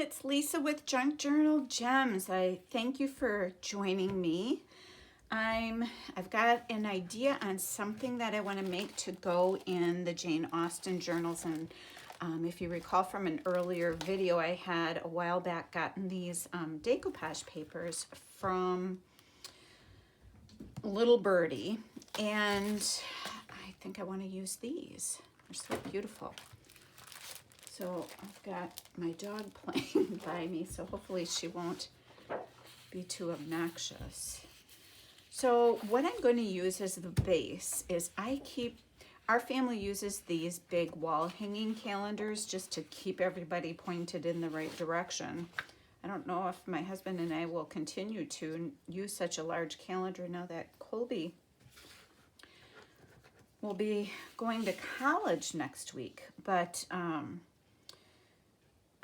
it's Lisa with Junk Journal Gems. I thank you for joining me. I've got an idea on something that I want to make to go in the Jane Austen journals, and if you recall from an earlier video I had a while back gotten these decoupage papers from Little Birdie, and I think I want to use these. They're so beautiful. So I've got my dog playing by me, so hopefully she won't be too obnoxious. So what I'm going to use as the base is our family uses these big wall hanging calendars just to keep everybody pointed in the right direction. I don't know if my husband and I will continue to use such a large calendar now that Colby will be going to college next week, but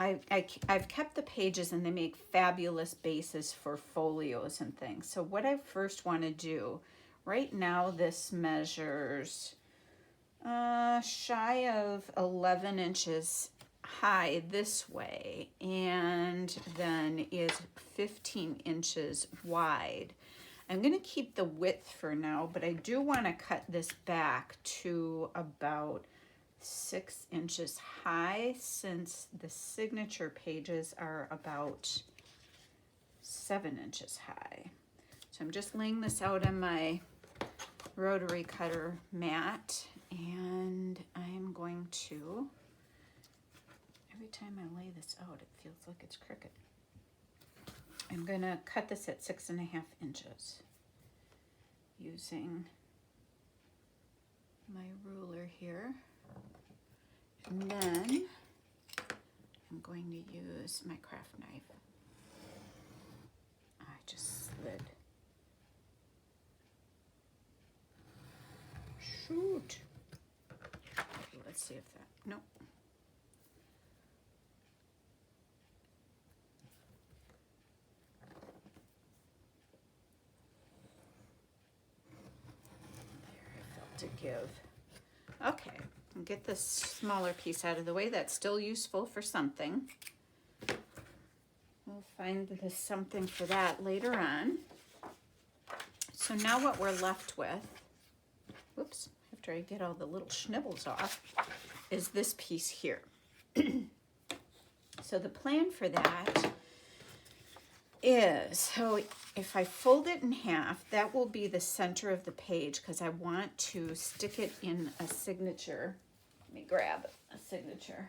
I've kept the pages, and they make fabulous bases for folios and things. So what I first want to do, right now this measures shy of 11 inches high this way, and then is 15 inches wide. I'm going to keep the width for now, but I do want to cut this back to about 6 inches high, since the signature pages are about 7 inches high. So I'm just laying this out on my rotary cutter mat, and I'm going to, every time I lay this out it feels like it's crooked. I'm going to cut this at 6.5 inches using my ruler here. And then I'm going to use my craft knife. I just slid. Shoot. Okay, let's see if that, nope. There, I felt to give. Okay. Get this smaller piece out of the way. That's still useful for something. We'll find this something for that later on. So now what we're left with, whoops, after I get all the little schnibbles off, is this piece here. So the plan for that is, so if I fold it in half, that will be the center of the page, because I want to stick it in a signature. Let me grab a signature.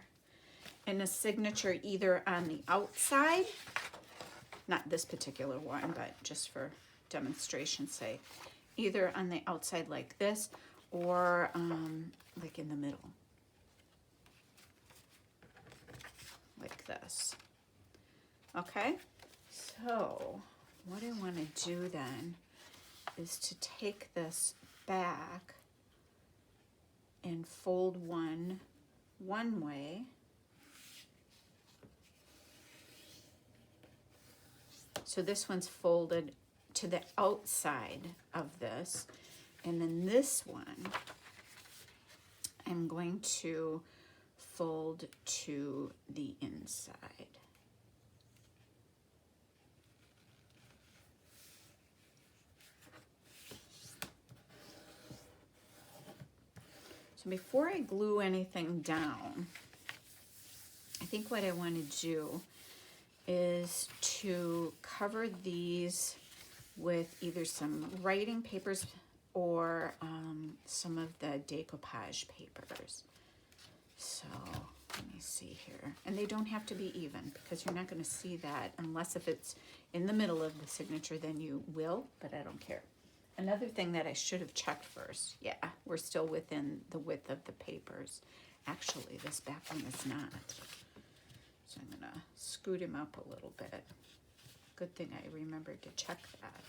And a signature either on the outside, not this particular one, but just for demonstration's sake, either on the outside like this, or like in the middle, like this. Okay, so what I want to do then is to take this back and fold one way, so this one's folded to the outside of this, and then this one I'm going to fold to the inside. So before I glue anything down, I think what I want to do is to cover these with either some writing papers or some of the decoupage papers. So let me see here. And they don't have to be even, because you're not going to see that unless if it's in the middle of the signature, then you will, but I don't care. Another thing that I should have checked first, yeah, we're still within the width of the papers. Actually, this back one is not. So I'm gonna scoot him up a little bit. Good thing I remembered to check that.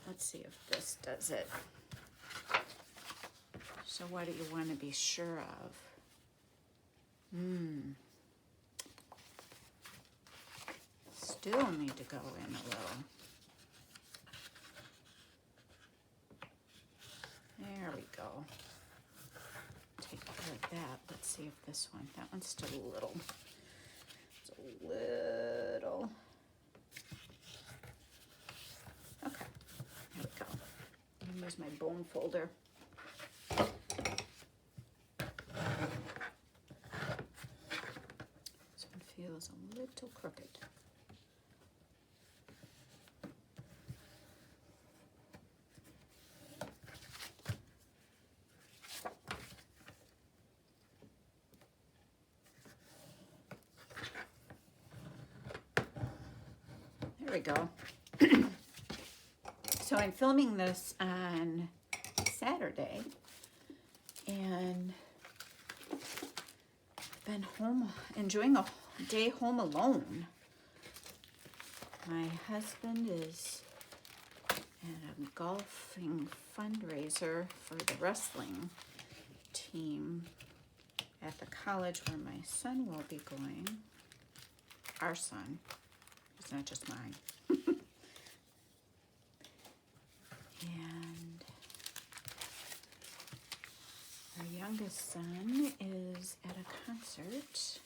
Let's see if this does it. So what do you want to be sure of? Still need to go in a little. There we go. Take care of that. Let's see if this one, that one's still a little, it's a little. Okay, there we go. And here's my bone folder. This one feels a little crooked. There we go. So I'm filming this on Saturday, and I've been home enjoying a day home alone. My husband is at a golfing fundraiser for the wrestling team at the college where my son will be going. Our son. It's not just mine. And our youngest son is at a concert.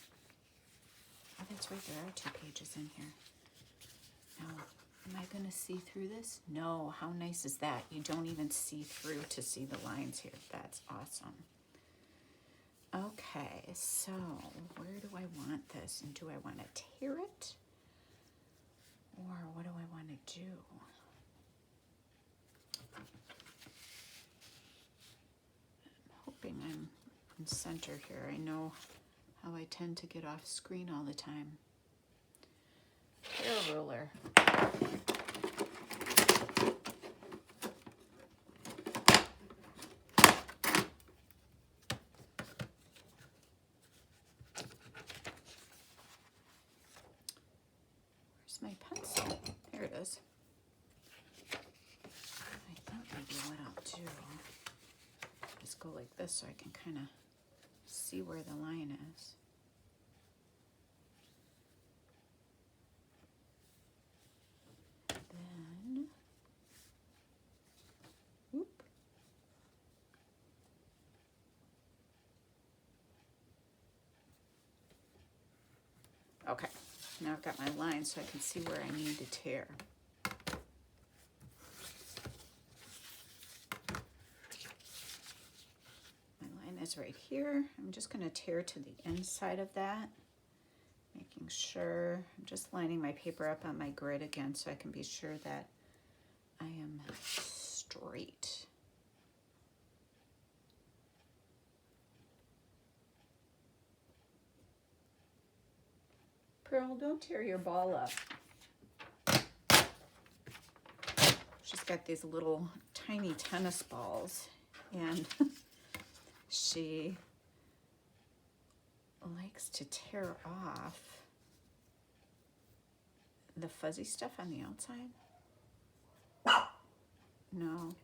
Oh, that's right, there are 2 pages in here. Now, am I going to see through this? No, how nice is that? You don't even see through to see the lines here. That's awesome. Okay, so where do I want this? And do I want to tear it? Or what do I want to do? I'm hoping I'm in center here. I know how I tend to get off screen all the time. Hair ruler. Where's my pencil? There it is. I think maybe what I'll do, just go like this so I can kind of see where the line is. Then, whoop. Okay, now I've got my line so I can see where I need to tear. My line is right here. I'm just going to tear to the inside of that, making sure, I'm just lining my paper up on my grid again so I can be sure that I am straight. Pearl, don't tear your ball up. She's got these little tiny tennis balls, and she likes to tear off the fuzzy stuff on the outside. No.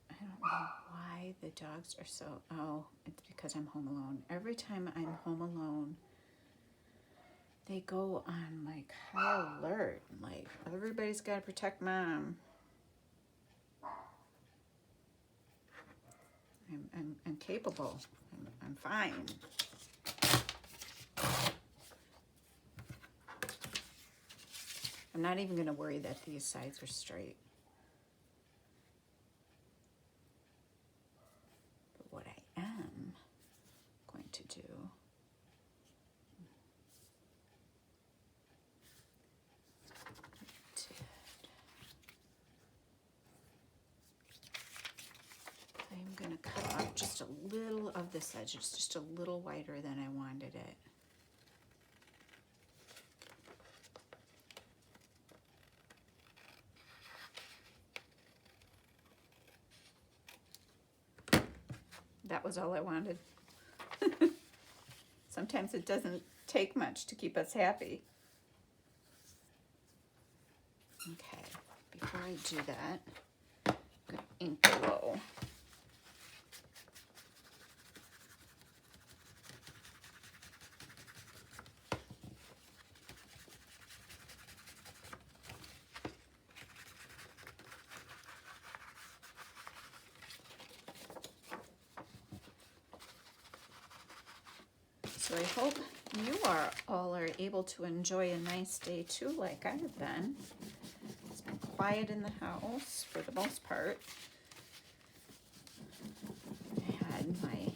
I don't know why the dogs are so, oh, it's because I'm home alone. Every time I'm home alone, they go on like high alert. Like, everybody's got to protect mom. I'm capable. I'm fine. I'm not even going to worry that these sides are straight. But what I am going to do I'm going to cut off just a little of this edge. It's just a little wider than I wanted it. That was all I wanted. Sometimes it doesn't take much to keep us happy. Okay, before I do that, I'm going to ink below. So I hope you all are able to enjoy a nice day too, like I have been. It's been quiet in the house for the most part. I had my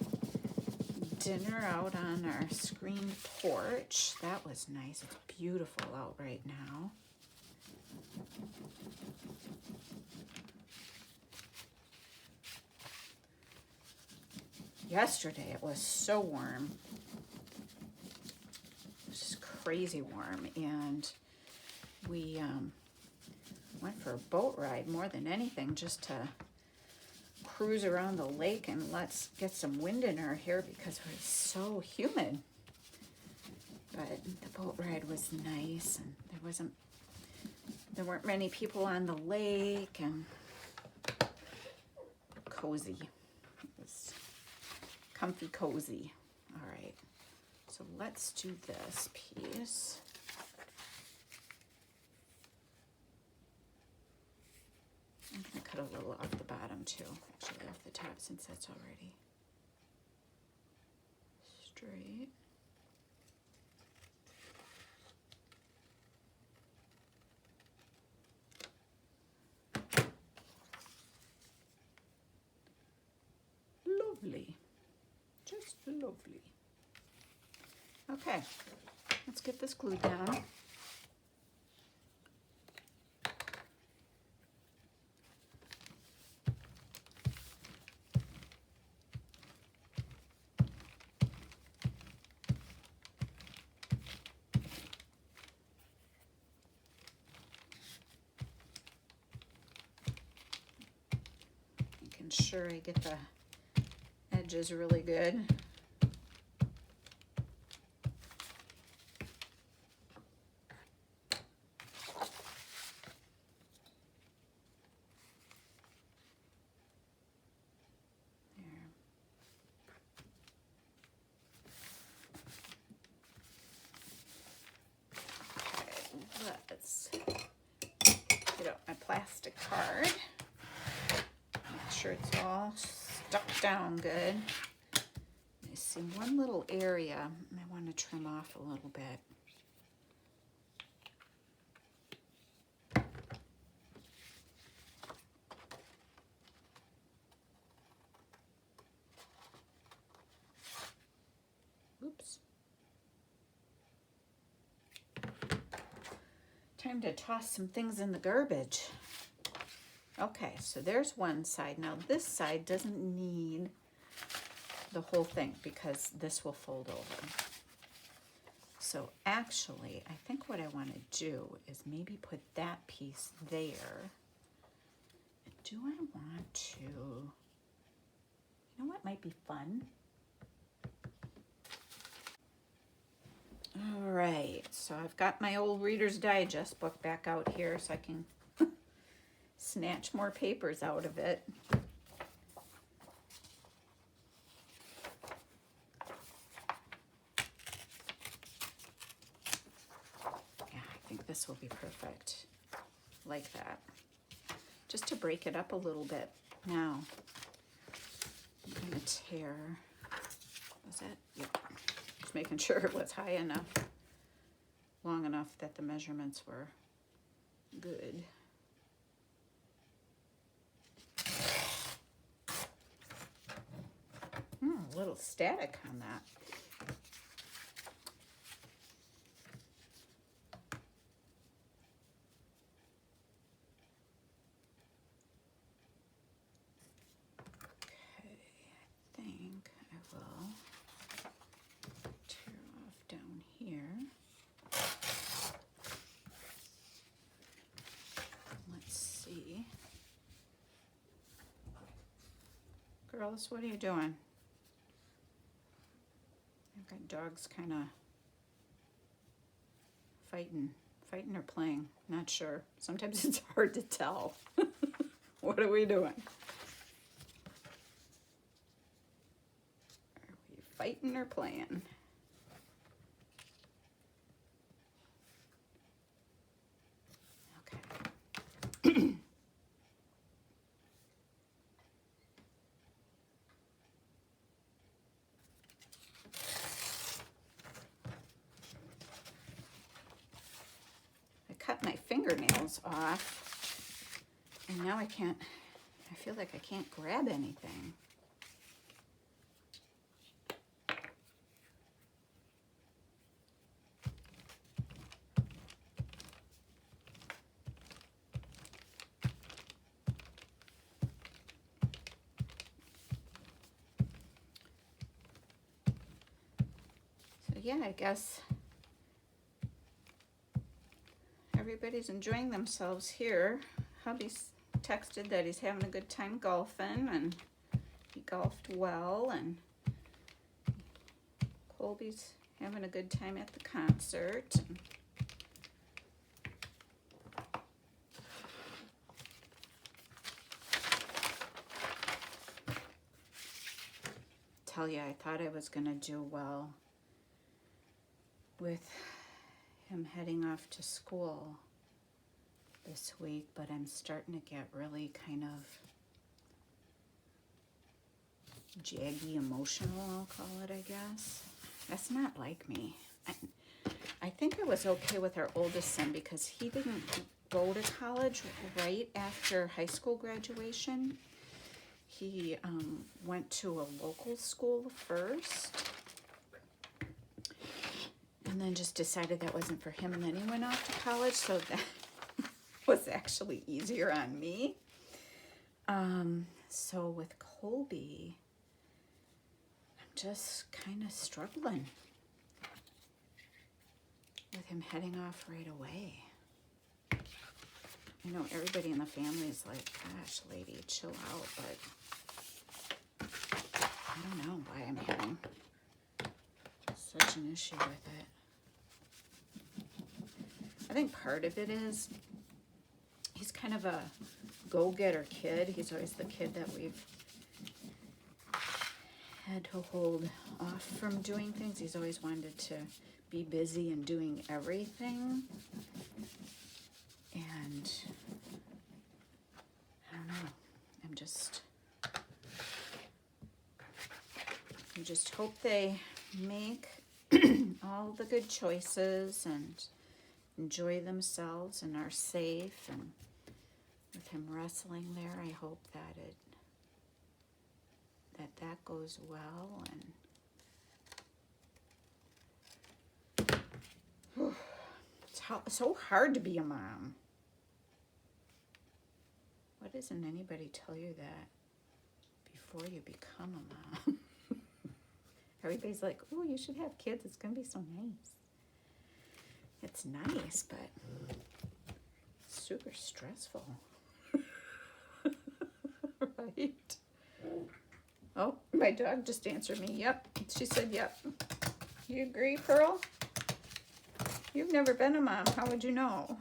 dinner out on our screened porch. That was nice. It's beautiful out right now. Yesterday it was so warm. It was just crazy warm, and we went for a boat ride more than anything, just to cruise around the lake and let's get some wind in our hair because it was so humid. But the boat ride was nice, and there weren't many people on the lake, and cozy. It was comfy cozy. All right, so let's do this piece. I'm gonna cut a little off the bottom too, actually off the top, since that's already straight. Lovely, just lovely. Okay, let's get this glued down. Making sure I get the edges really good. Let's get out my plastic card. Make sure it's all stuck down good. I see one little area I want to trim off a little bit. Oops. Time to toss some things in the garbage. Okay, so there's one side. Now this side doesn't need the whole thing because this will fold over. So actually, I think what I want to do is maybe put that piece there. Do I want to, you know what might be fun? All right, so I've got my old Reader's Digest book back out here so I can snatch more papers out of it. Yeah, I think this will be perfect, like that. Just to break it up a little bit. Now, I'm gonna tear, was that? Yep. Just making sure it was high enough, long enough that the measurements were good. A little static on that. Okay, I think I will tear off down here. Let's see. Girls, what are you doing? I've got dogs kind of fighting or playing. Not sure. Sometimes it's hard to tell. What are we doing? Are we fighting or playing? Okay. fingernails off. And now I feel like I can't grab anything. So yeah, I guess everybody's enjoying themselves here. Hubby's texted that he's having a good time golfing, and he golfed well, and Colby's having a good time at the concert. Tell you, I thought I was gonna do well with him heading off to school this week, but I'm starting to get really kind of jaggy emotional, I'll call it, I guess. That's not like me. I think I was okay with our oldest son because he didn't go to college right after high school graduation. He went to a local school first, and then just decided that wasn't for him, and then he went off to college, so that was actually easier on me. So with Colby, I'm just kind of struggling with him heading off right away. I know everybody in the family is like, gosh, lady, chill out, but I don't know why I'm having such an issue with it. I think part of it is he's kind of a go-getter kid. He's always the kid that we've had to hold off from doing things. He's always wanted to be busy and doing everything. And I don't know. I just hope they make all the good choices and enjoy themselves and are safe. And with him wrestling there, I hope that that goes well. And it's so hard to be a mom. Why doesn't anybody tell you that before you become a mom? Everybody's like, oh, you should have kids. It's going to be so nice. It's nice, but it's super stressful. Right? Oh, my dog just answered me. Yep. She said, yep. You agree, Pearl? You've never been a mom. How would you know?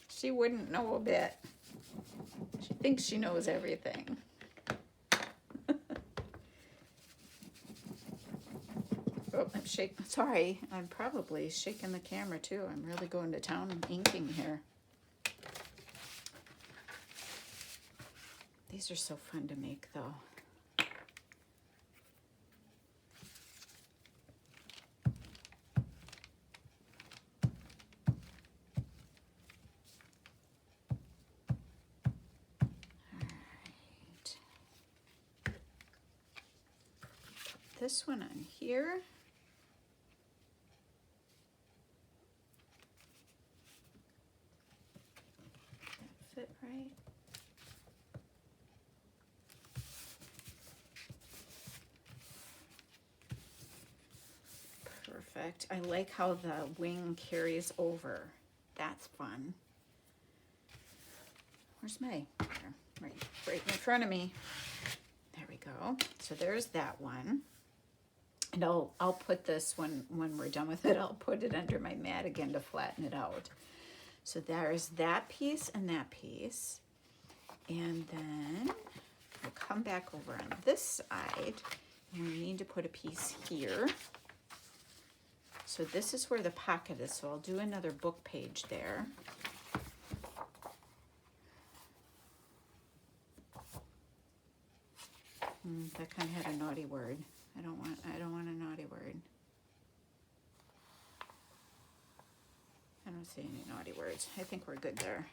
She wouldn't know a bit. She thinks she knows everything. Oh, I'm shaking. Sorry, I'm probably shaking the camera too. I'm really going to town and inking here. These are so fun to make, though. This one on here. That fit right. Perfect. I like how the wing carries over. That's fun. Where's my? There, right in front of me. There we go. So there's that one. And I'll put this when we're done with it, I'll put it under my mat again to flatten it out. So there's that piece and that piece. And then we'll come back over on this side, and we need to put a piece here. So this is where the pocket is, so I'll do another book page there. That kind of had a naughty word. I don't want a naughty word. say any naughty words. I think we're good there.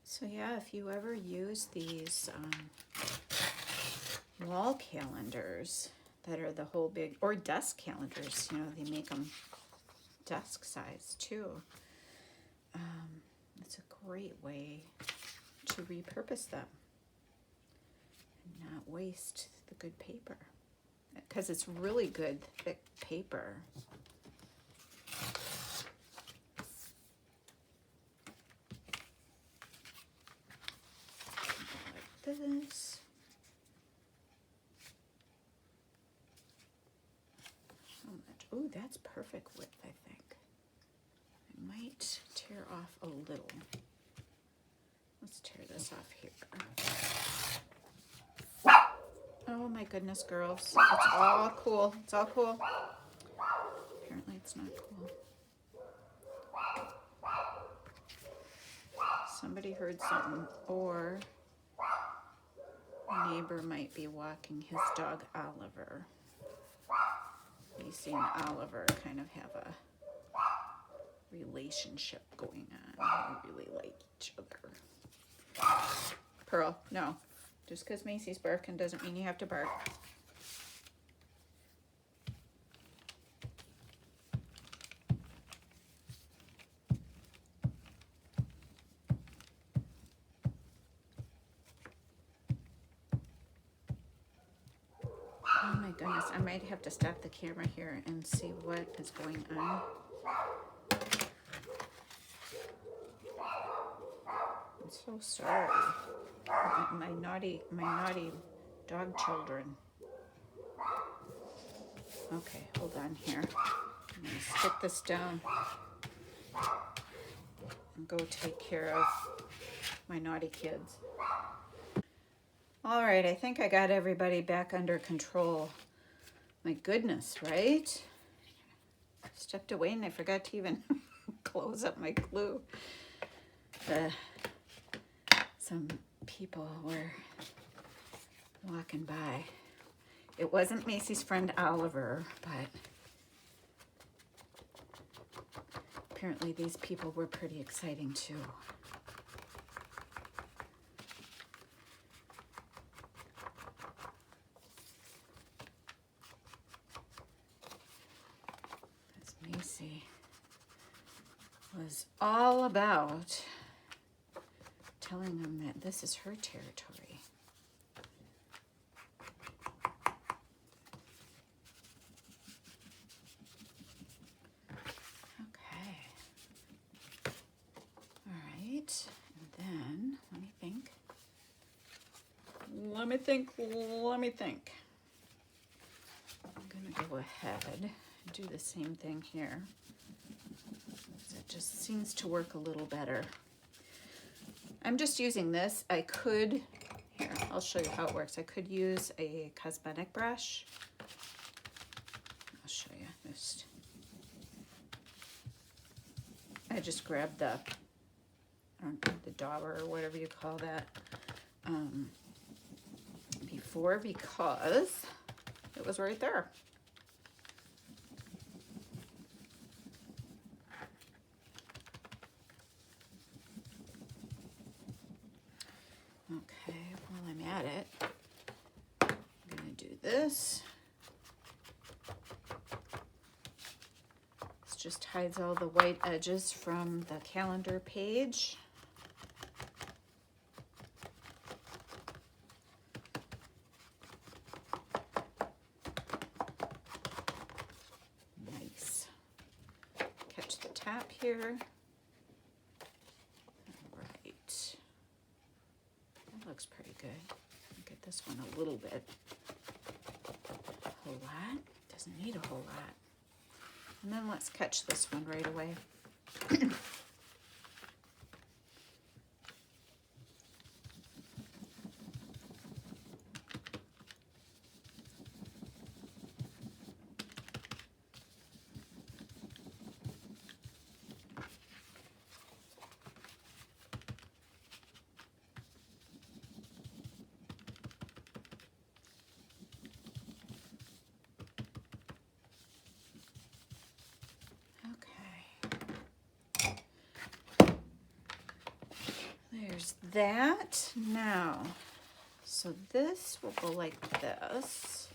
So yeah, if you ever use these wall calendars that are the whole big, or desk calendars, you know, they make them desk size too. It's a great way to repurpose them and not waste the good paper, because it's really good thick paper. Like this. How much? Oh, that's perfect width, I think. I might tear off a little. Let's tear this off here. Oh my goodness, girls. It's all cool. It's all cool. Apparently it's not cool. Somebody heard something, or a neighbor might be walking his dog Oliver. Macy and Oliver kind of have a relationship going on. They really like each other. Pearl, no. Just because Macy's barking doesn't mean you have to bark. Oh my goodness, I might have to stop the camera here and see what is going on. I'm so sorry. My naughty dog children. Okay, hold on here. I'm gonna stick this down and go take care of my naughty kids. All right, I think I got everybody back under control. My goodness, right? I stepped away and I forgot to even close up my glue. Some people were walking by. It wasn't Macy's friend Oliver, but apparently these people were pretty exciting too. As Macy was all about telling them that this is her territory. Okay. All right. And then, let me think. I'm going to go ahead and do the same thing here. It just seems to work a little better. I'm just using this. I could, here, I'll show you how it works. I could use a cosmetic brush. I'll show you. I just grabbed the dauber or whatever you call that before, because it was right there. Okay, while I'm at it, I'm going to do this. This just hides all the white edges from the calendar page. Nice. Catch the top here. Looks pretty good. Get this one a little bit. A whole lot? Doesn't need a whole lot. And then let's catch this one right away. there's that. Now, so this will go like this.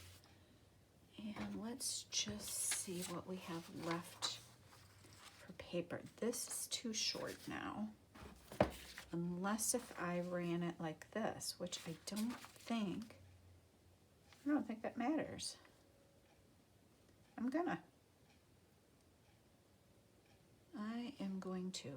And let's just see what we have left for paper. This is too short now. Unless if I ran it like this, which I don't think that matters. I am going to.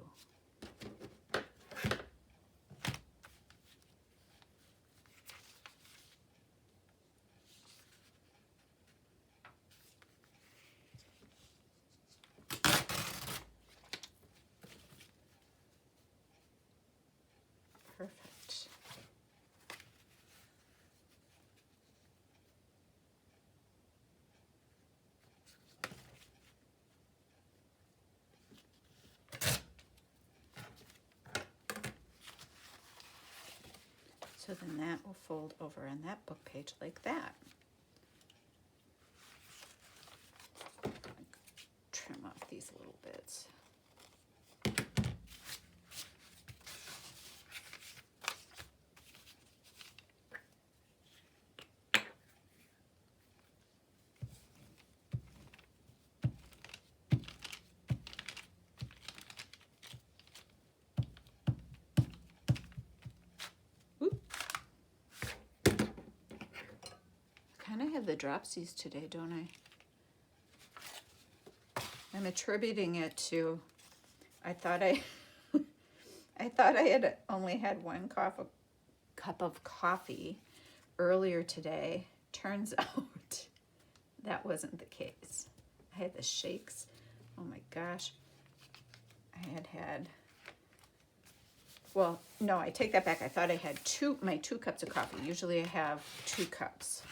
Perfect. So then that will fold over on that book page like that. Trim off these little bits. I have the dropsies today, don't I? I'm attributing it to, I thought I had only had one cup of coffee earlier today. Turns out that wasn't the case. I had the shakes. Oh my gosh. Well, no, I take that back. I thought I had my 2 cups of coffee. Usually I have 2 cups.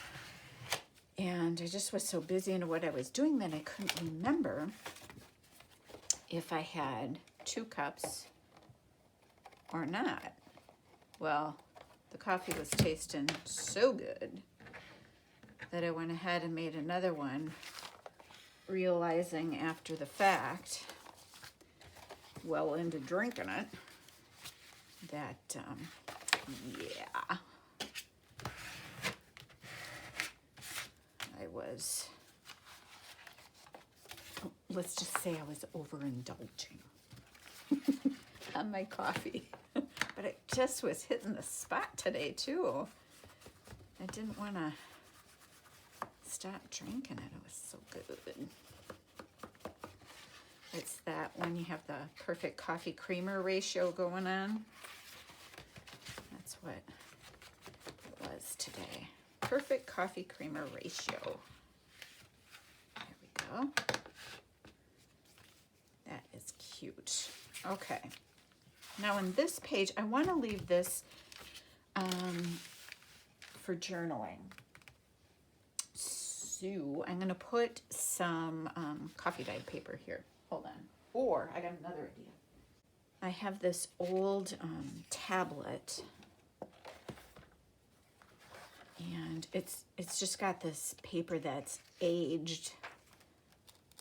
And I just was so busy in what I was doing that I couldn't remember if I had 2 cups or not. Well, the coffee was tasting so good that I went ahead and made another one, realizing after the fact, well into drinking it, that, yeah. Let's just say I was overindulging on my coffee. But it just was hitting the spot today, too. I didn't want to stop drinking it. It was so good. It's that when you have the perfect coffee creamer ratio going on. That's what it was today. Perfect coffee creamer ratio. There we go. That is cute. Okay. Now in this page, I want to leave this for journaling. So I'm going to put some coffee dyed paper here. Hold on. Or I got another idea. I have this old tablet. And it's just got this paper that's aged.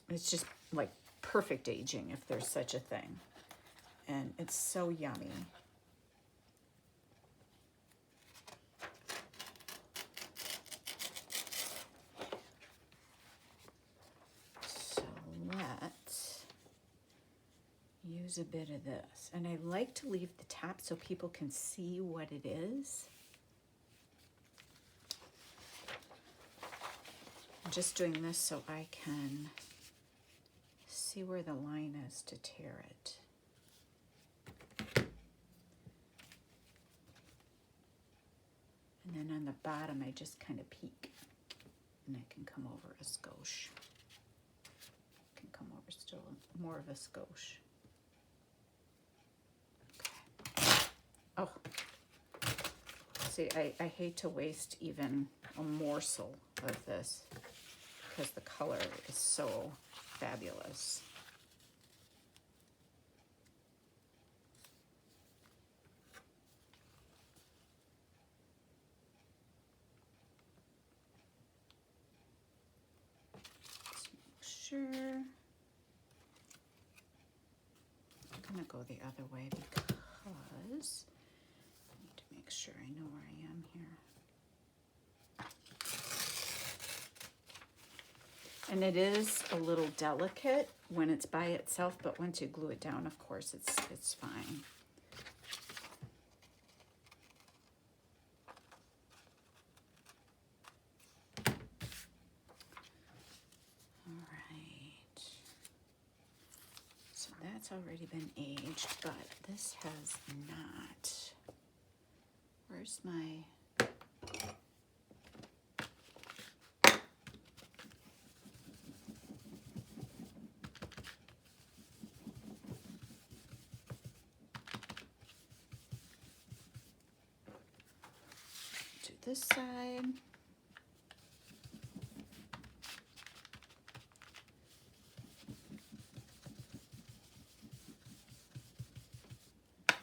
It's just like perfect aging, if there's such a thing. And it's so yummy. So let's use a bit of this. And I like to leave the top so people can see what it is. I'm just doing this so I can see where the line is to tear it. And then on the bottom, I just kind of peek. And I can come over a skosh. I can come over still more of a skosh. Okay. Oh. See, I hate to waste even a morsel of this because the color is so fabulous. Sure. I'm gonna go the other way because make sure I know where I am here. And it is a little delicate when it's by itself, but once you glue it down, of course, it's fine. All right. So that's already been aged, but this has not. Where's my... Do this side.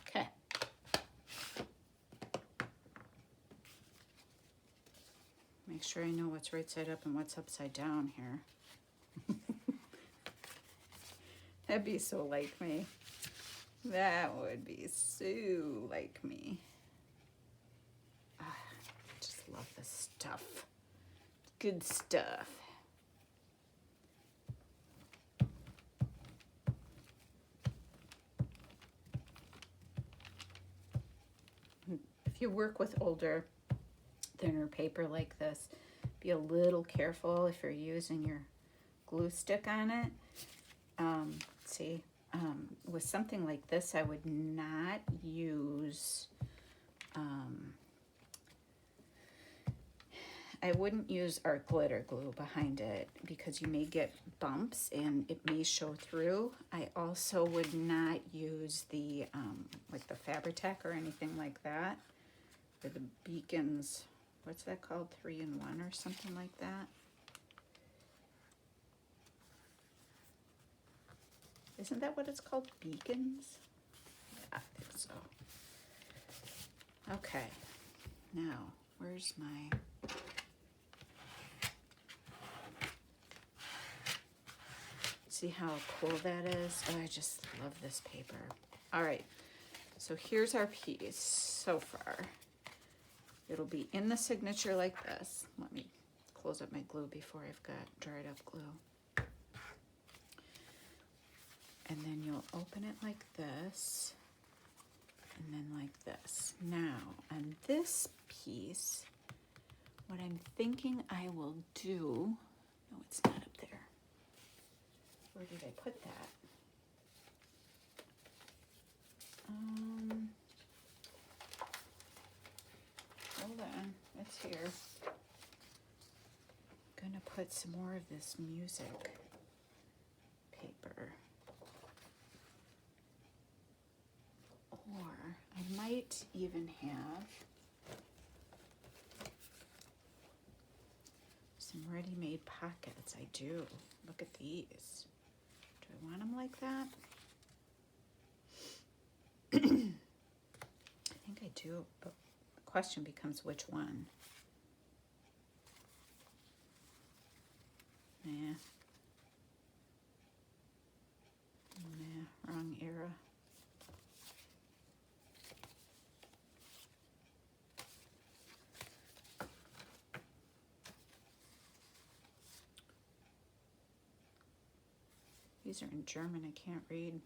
Okay. Make sure I know what's right side up and what's upside down here. That'd be so like me. That would be so like me. I just love this stuff. Good stuff. If you work with older, thinner paper like this, be a little careful if you're using your glue stick on it. With something like this, I would not use, I wouldn't use art glitter glue behind it because you may get bumps and it may show through. I also would not use the, like the Fabri-Tac or anything like that, or the Beacons, what's that called, 3-in-1 or something like that. Isn't that what it's called? Beacons? Yeah, I think so. Okay. Now, where's my... See how cool that is? Oh, I just love this paper. All right. So here's our piece so far. It'll be in the signature like this. Let me close up my glue before I've got dried up glue. And then you'll open it like this, and then like this. Now, on this piece, what I'm thinking I will do, no, it's not up there. Where did I put that? Hold on, it's here. I'm gonna put some more of this music paper. Or I might even have some ready-made pockets. I do. Look at these. Do I want them like that? I think I do, but the question becomes which one. Nah. Nah, wrong era. These are in German, I can't read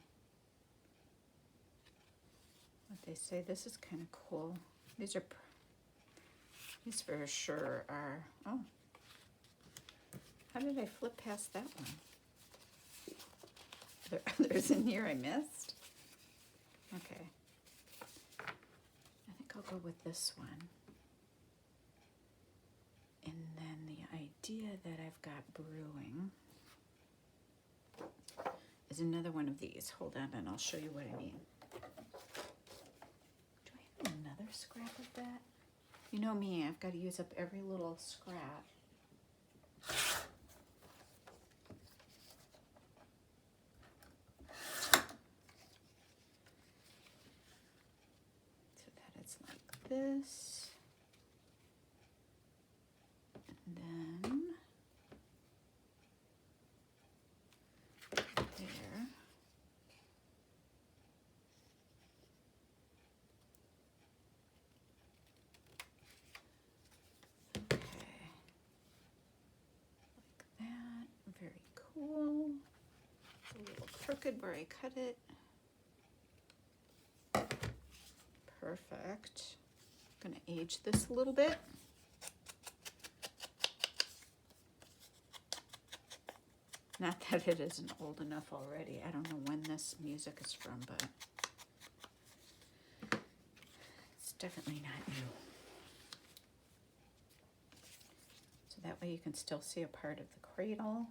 what they say. This is kind of cool. These for sure are, oh. How did I flip past that one? Are there others in here I missed? Okay. I think I'll go with this one. And then the idea that I've got brewing is another one of these. Hold on and I'll show you what I mean. Do I have another scrap of that? You know me, I've got to use up every little scrap. So that it's like this. And then there. cool. It's a little crooked where I cut it. Perfect. I'm gonna age this a little bit. Not that it isn't old enough already. I don't know when this music is from, but it's definitely not new. So that way you can still see a part of the cradle.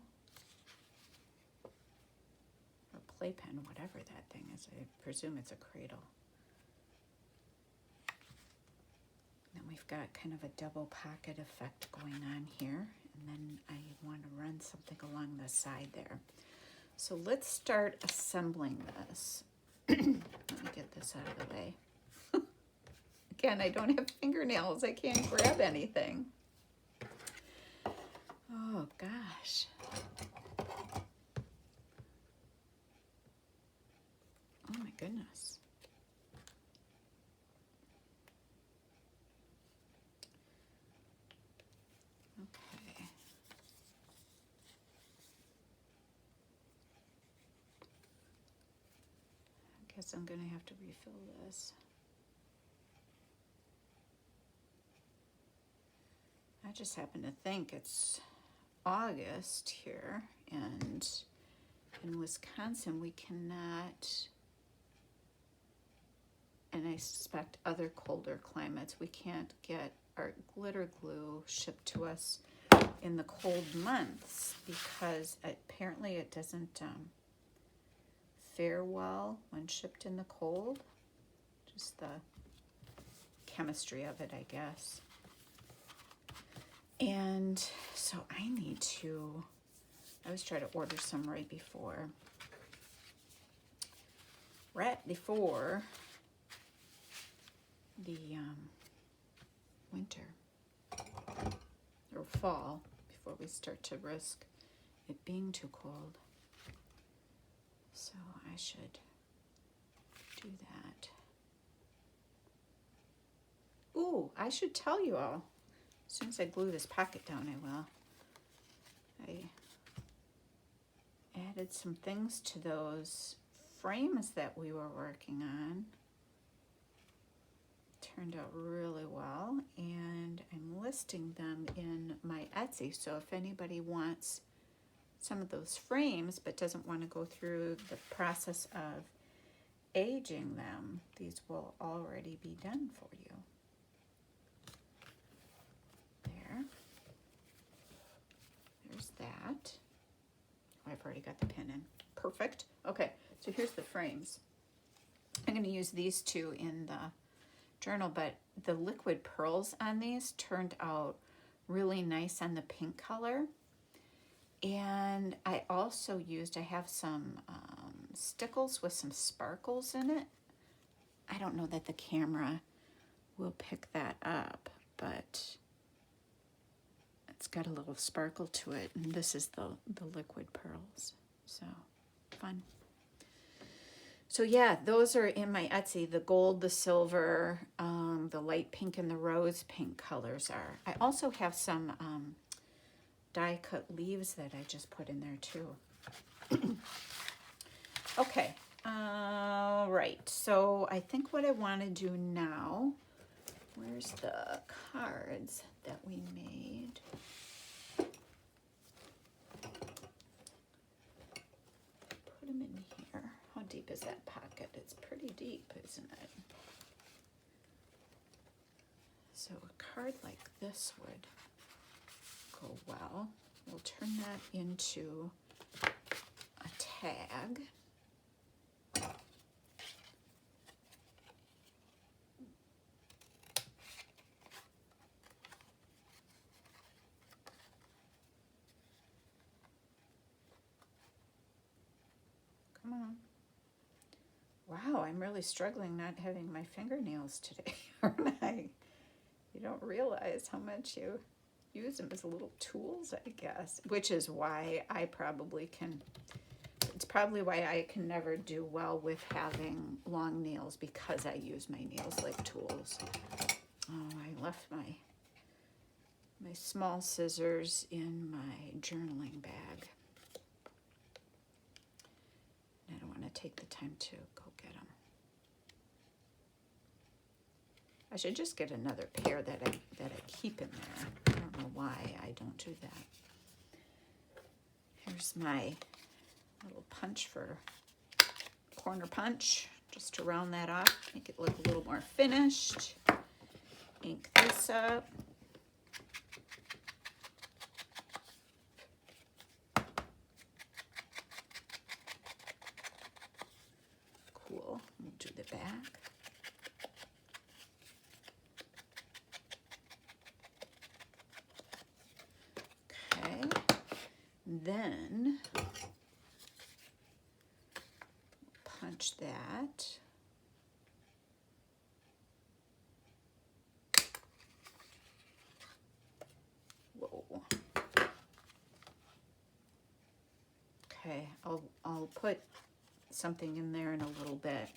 Or playpen, whatever that thing is. I presume it's a cradle. Then we've got kind of a double pocket effect going on here. And then I want to run something along the side there. So let's start assembling this. Let me get this out of the way. Again, I don't have fingernails. I can't grab anything. Oh, gosh. Oh, my goodness. Okay. I guess I'm going to have to refill this. I just happen to think it's August here, and in Wisconsin we cannot, and I suspect other colder climates, we can't get our glitter glue shipped to us in the cold months because apparently it doesn't fare well when shipped in the cold. Just the chemistry of it, I guess. And so I need to, I always try to order some right before the winter or fall, before we start to risk it being too cold. So I should do that. Ooh, I should tell you all. As soon as I glue this pocket down, I will. I added some things to those frames that we were working on. Turned out really well, and I'm listing them in my Etsy. So if anybody wants some of those frames but doesn't want to go through the process of aging them, these will already be done for you. There's that. Oh, I've already got the pin in. Perfect. Okay, so here's the frames. I'm going to use these two in the journal, but the liquid pearls on these turned out really nice on the pink color. And I also used, I have some stickles with some sparkles in it. I don't know that the camera will pick that up, but it's got a little sparkle to it, and this is the liquid pearls. So fun. So yeah, those are in my Etsy. The gold, the silver, the light pink, and the rose pink colors are. I also have some die cut leaves that I just put in there too. Okay, all right. So I think what I want to do now, where's the cards that we made? Put them in here. How deep is that pocket? It's pretty deep, isn't it? So a card like this would go well. We'll turn that into a tag. Come on. Wow, I'm really struggling not having my fingernails today, aren't I? You don't realize how much you use them as little tools, I guess, which is why I probably can, it's probably why I can never do well with having long nails, because I use my nails like tools. Oh, I left my small scissors in my journaling bag. to take the time to go get them. I should just get another pair that I keep in there. I don't know why I don't do that. Here's my little punch for corner punch, just to round that off, make it look a little more finished. Ink this up. Cool. We'll do the back. Then punch that. Whoa. Okay, I'll put something in there in a little bit,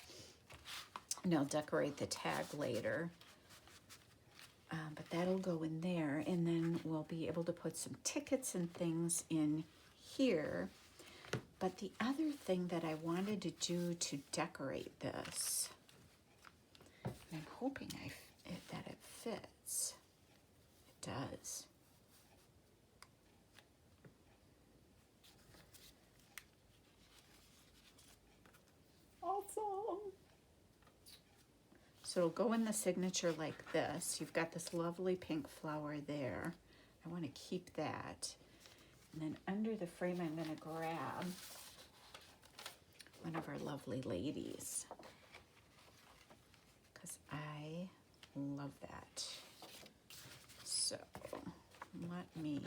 and I'll decorate the tag later. But that'll go in there, and then we'll be able to put some tickets and things in here. But the other thing that I wanted to do to decorate this, and I'm hoping that it fits. It does. Awesome. So it'll go in the signature like this. You've got this lovely pink flower there. I want to keep that. And then under the frame, I'm going to grab one of our lovely ladies, because I love that. So let me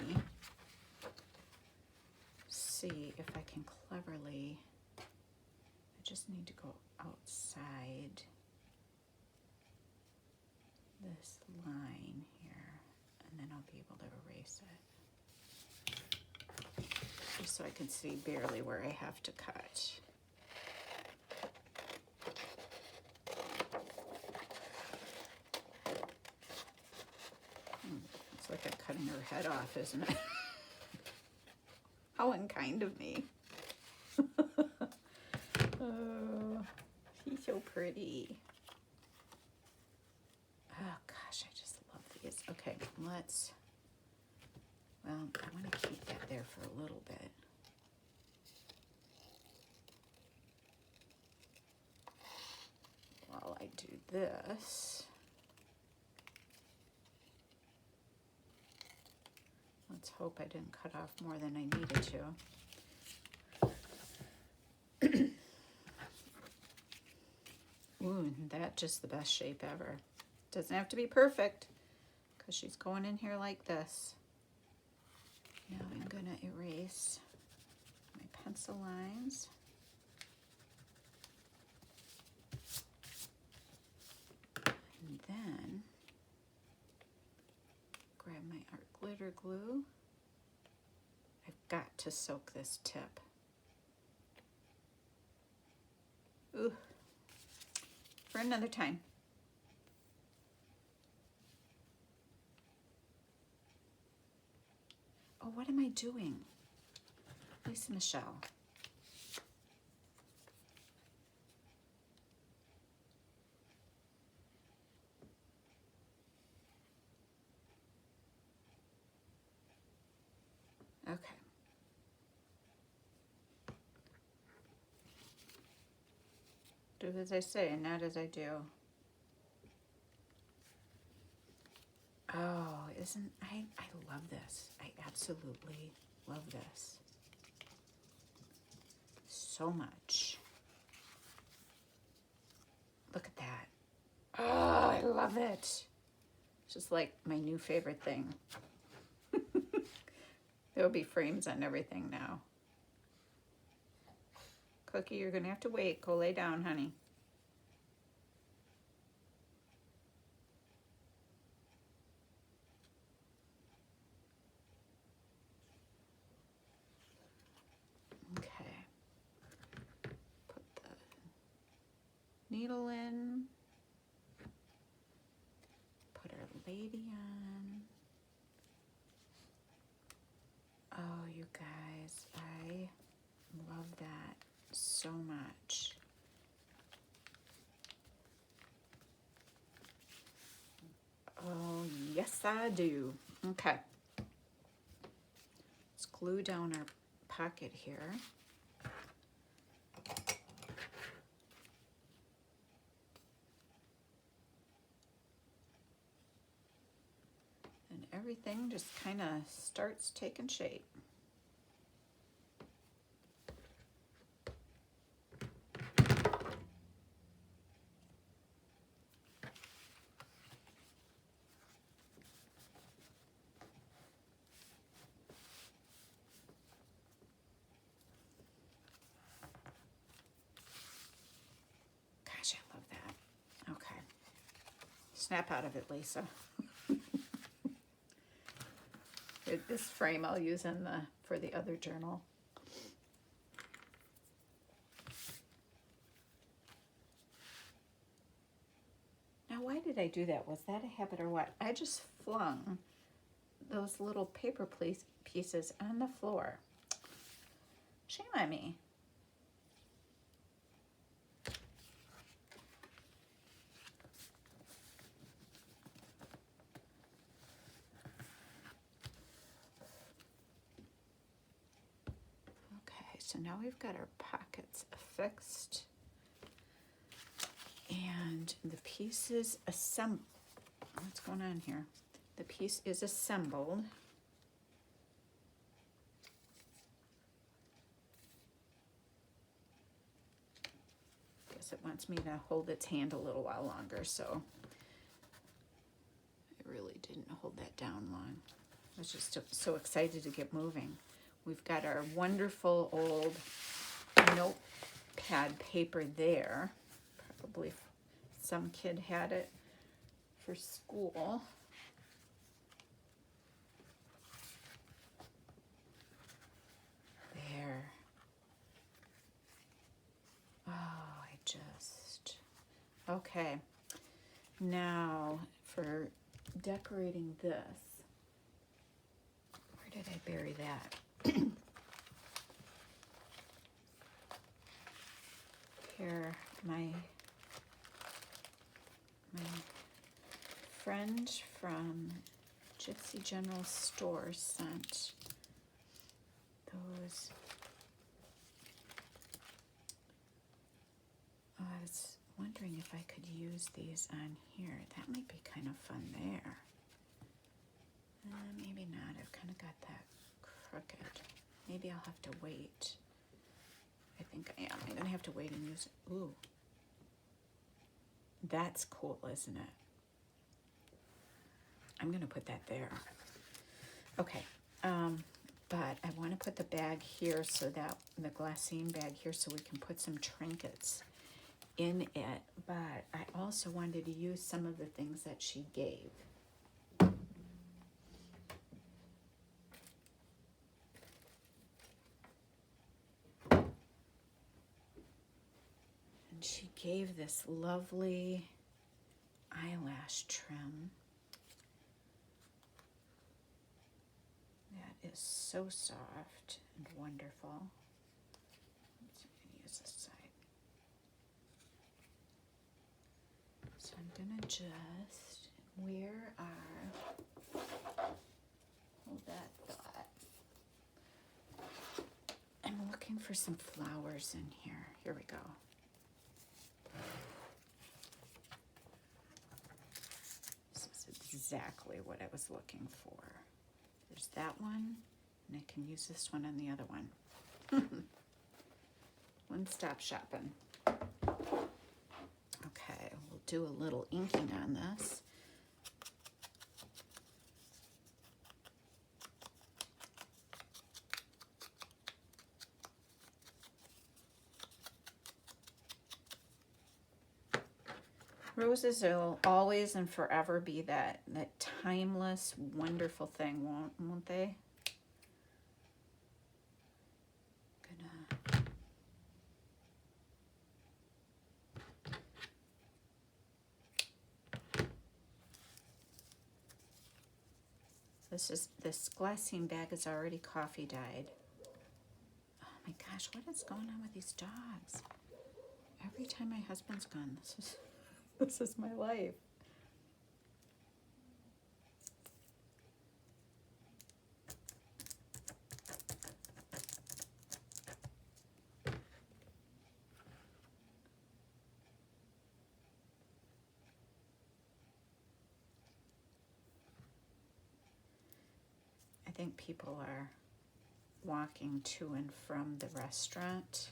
see if I can cleverly, I just need to go outside this line here, and then I'll be able to erase it. Just so I can see barely where I have to cut. It's like I'm cutting her head off, isn't it? How unkind of me. Oh, she's so pretty. Oh gosh, I just love these. Okay, let's, well, I want to keep that there for a little bit. While I do this, let's hope I didn't cut off more than I needed to. Ooh, that's just the best shape ever. Doesn't have to be perfect, because she's going in here like this. Now I'm gonna erase my pencil lines. And then grab my art glitter glue. I've got to soak this tip. Ooh. For another time. Oh, what am I doing? Lisa Michelle. Okay. Do as I say and not as I do. Oh, I love this. I absolutely love this so much. Look at that. Oh, I love it. It's just like my new favorite thing. There'll be frames on everything now. Cookie, you're gonna have to wait. Go lay down, honey. Okay. Put the needle in. Put our lady on. Oh, you guys, I love that so much. Oh, yes, I do. Okay. Let's glue down our pocket here. And everything just kind of starts taking shape. Gosh, I love that. Okay. Snap out of it, Lisa. This frame I'll use for the other journal. Now, why did I do that? Was that a habit or what? I just flung those little paper pieces on the floor. Shame on me. Okay, so now we've got our pockets affixed. And the piece is assembled. What's going on here? The piece is assembled. Guess it wants me to hold its hand a little while longer, so I really didn't hold that down long. I was just so excited to get moving. We've got our wonderful old notepad paper there. Probably some kid had it for school. There. Oh, okay. Now for decorating this, where did I bury that? Here, my friend from Gypsy General Store sent those. I was wondering if I could use these on here. That might be kind of fun there. Maybe not. I've kind of got that crooked. Maybe I'll have to wait. I think I am. I'm going to have to wait and use it. Ooh. That's cool, isn't it? I'm going to put that there. Okay. But I want to put the bag here so that the glassine bag here so we can put some trinkets in it. But I also wanted to use some of the things that she gave. She gave this lovely eyelash trim that is so soft and wonderful. Let's see, I'm going to use this side. So I'm going to just, where are, hold that thought. I'm looking for some flowers in here. Here we go. Exactly what I was looking for. There's that one, and I can use this one on the other one. One-stop shopping. Okay, we'll do a little inking on this. Roses will always and forever be that timeless, wonderful thing, won't they? This glassine bag is already coffee dyed. My gosh, what is going on with these dogs? Every time my husband's gone, this is my life. I think people are walking to and from the restaurant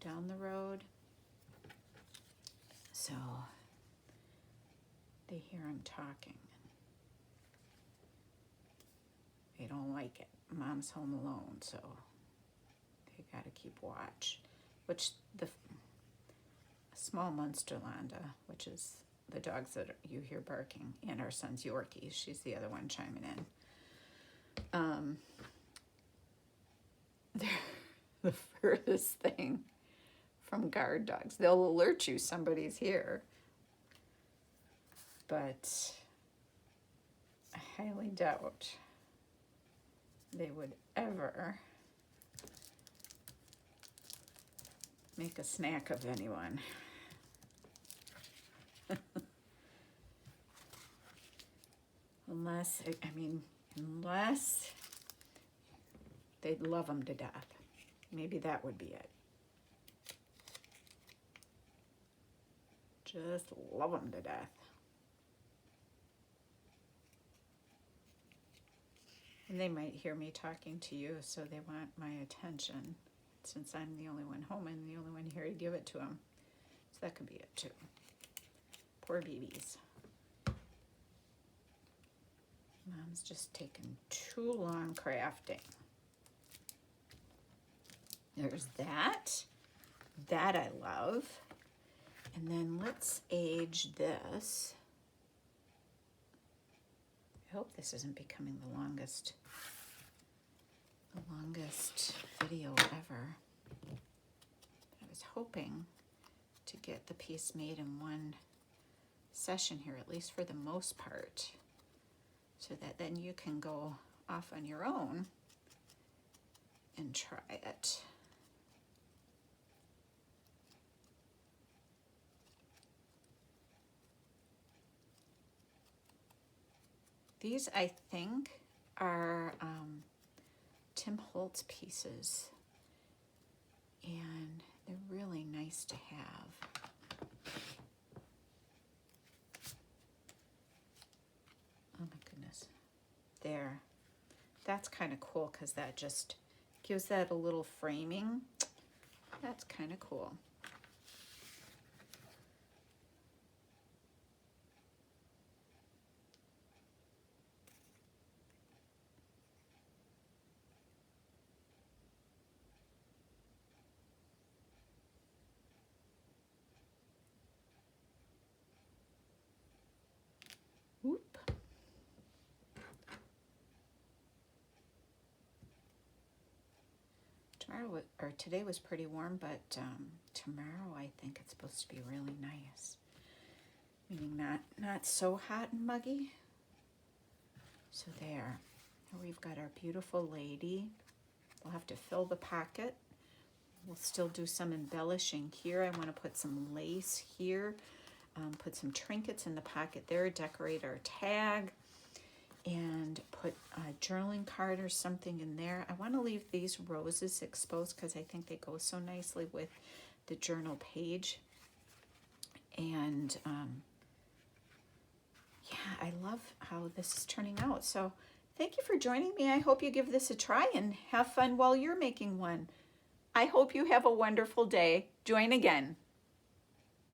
down the road. So they hear him talking. They don't like it. Mom's home alone, so they gotta keep watch. Which the small Munsterlanda, which is the dogs that you hear barking, and our son's Yorkie. She's the other one chiming in. They're the furthest thing from guard dogs. They'll alert you somebody's here, but I highly doubt they would ever make a snack of anyone. Unless they'd love them to death. Maybe that would be it. Just love them to death. And they might hear me talking to you, so they want my attention, since I'm the only one home and the only one here to give it to them. So that could be it too. Poor babies. Mom's just taking too long crafting. There's that. That I love. And then let's age this. I hope this isn't becoming the longest video ever. I was hoping to get the piece made in one session here, at least for the most part, so that then you can go off on your own and try it. These, I think, are Tim Holtz pieces, and they're really nice to have. Oh my goodness. There. That's kind of cool because that just gives that a little framing. That's kind of cool. Whoop. Today was pretty warm, but tomorrow I think it's supposed to be really nice. Meaning not so hot and muggy. So there. Now we've got our beautiful lady. We'll have to fill the pocket. We'll still do some embellishing here. I want to put some lace here. Put some trinkets in the pocket there, decorate our tag, and put a journaling card or something in there. I want to leave these roses exposed because I think they go so nicely with the journal page. And yeah, I love how this is turning out. So thank you for joining me. I hope you give this a try and have fun while you're making one. I hope you have a wonderful day. Join again.